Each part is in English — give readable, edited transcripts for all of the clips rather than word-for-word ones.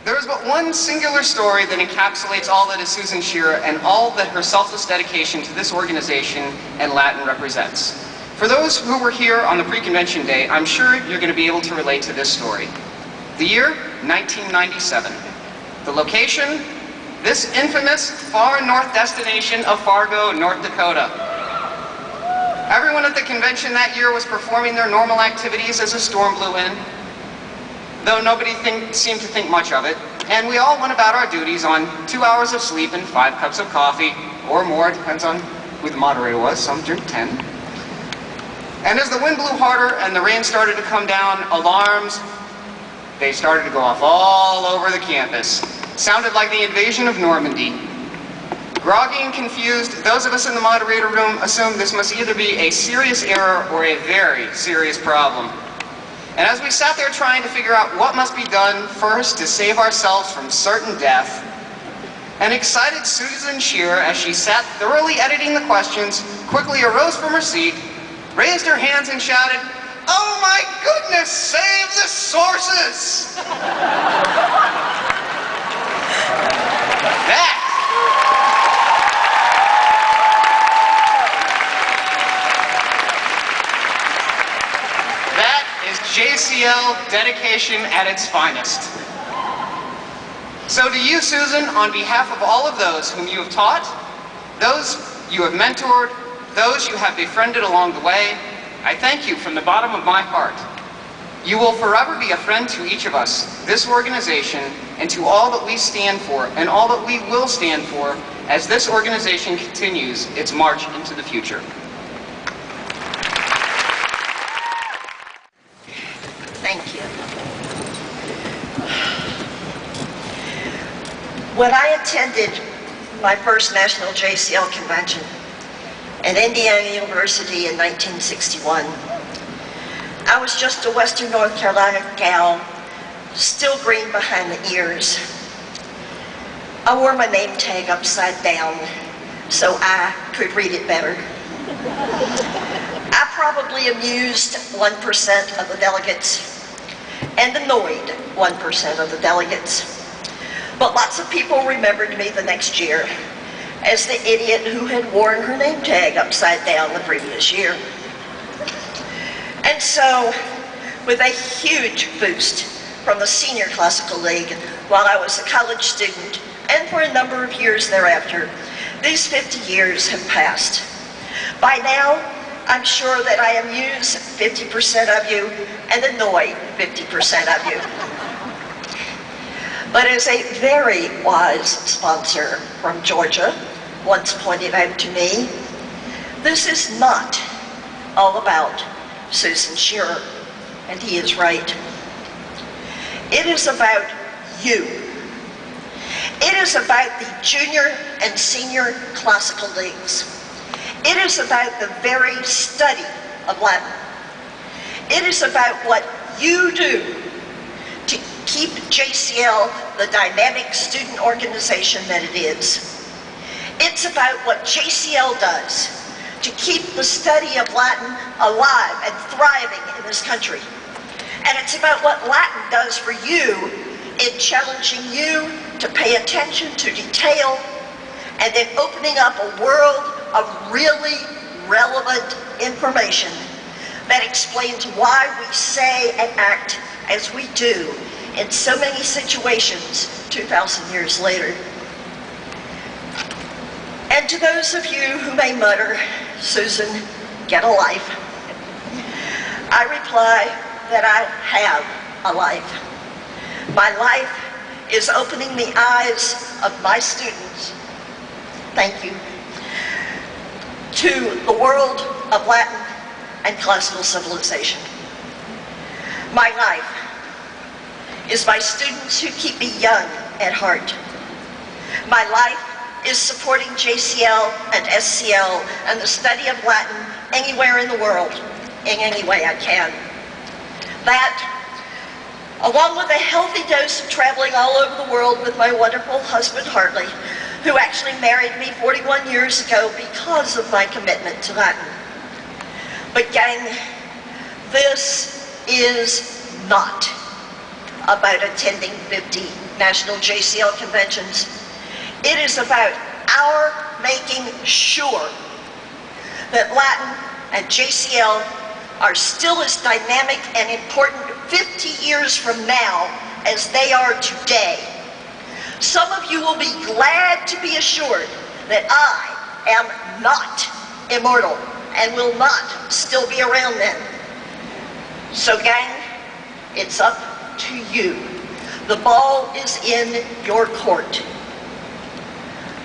There is but one singular story that encapsulates all that is Susan Schearer and all that her selfless dedication to this organization and Latin represents. For those who were here on the pre-convention day, I'm sure you're going to be able to relate to this story. The year, 1997. The location, this infamous far north destination of Fargo, North Dakota. Everyone at the convention that year was performing their normal activities as a storm blew in, though nobody seemed to think much of it, and we all went about our duties on 2 hours of sleep and 5 cups of coffee, or more, depends on who the moderator was, some drink 10. And as the wind blew harder and the rain started to come down, alarms, they started to go off all over the campus. Sounded like the invasion of Normandy. Groggy and confused, those of us in the moderator room assumed this must either be a serious error or a very serious problem. And as we sat there trying to figure out what must be done first to save ourselves from certain death, an excited Susan Schearer, as she sat thoroughly editing the questions, quickly arose from her seat, raised her hands and shouted, "Oh my goodness, save the sources!" That is JCL dedication at its finest. So to you, Susan, on behalf of all of those whom you have taught, those you have mentored, those you have befriended along the way, I thank you from the bottom of my heart. You will forever be a friend to each of us, this organization, and to all that we stand for, and all that we will stand for, as this organization continues its march into the future. Thank you. When I attended my first National JCL convention at Indiana University in 1961, I was just a Western North Carolina gal, still green behind the ears. I wore my name tag upside down so I could read it better. I probably amused 1% of the delegates and annoyed 1% of the delegates. But lots of people remembered me the next year as the idiot who had worn her name tag upside down the previous year. And so, with a huge boost from the Senior Classical League while I was a college student, and for a number of years thereafter, these 50 years have passed. By now, I'm sure that I amuse 50% of you and annoy 50% of you. But as a very wise sponsor from Georgia once pointed out to me, this is not all about Susan Schearer, and he is right. It is about you. It is about the junior and senior classical leagues. It is about the very study of Latin. It is about what you do to keep JCL the dynamic student organization that it is. It's about what JCL does to keep the study of Latin alive and thriving in this country. And it's about what Latin does for you in challenging you to pay attention to detail and then opening up a world of really relevant information that explains why we say and act as we do in so many situations 2,000 years later. And to those of you who may mutter, "Susan, get a life," I reply that I have a life. My life is opening the eyes of my students, thank you, to the world of Latin and classical civilization. My life is my students who keep me young at heart. My life is supporting JCL and SCL and the study of Latin anywhere in the world, in any way I can. That, along with a healthy dose of traveling all over the world with my wonderful husband Hartley, who actually married me 41 years ago because of my commitment to Latin. But gang, this is not about attending 50 national JCL conventions. It is about our making sure that Latin and JCL are still as dynamic and important 50 years from now as they are today. Some of you will be glad to be assured that I am not immortal and will not still be around then. So gang, it's up to you. The ball is in your court.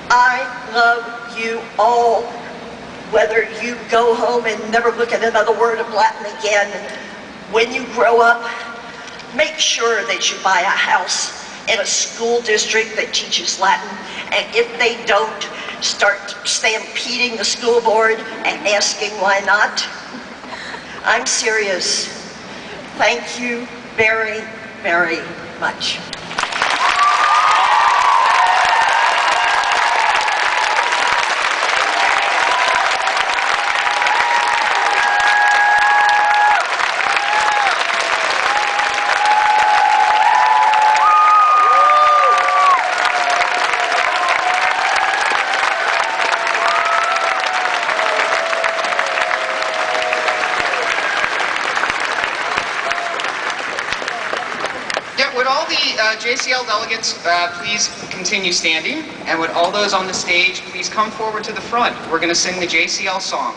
I love you all, whether you go home and never look at another word of Latin again. When you grow up, make sure that you buy a house in a school district that teaches Latin, and if they don't, start stampeding the school board and asking why not. I'm serious. Thank you very, very much. Would all the JCL delegates please continue standing, and would all those on the stage please come forward to the front? We're going to sing the JCL song.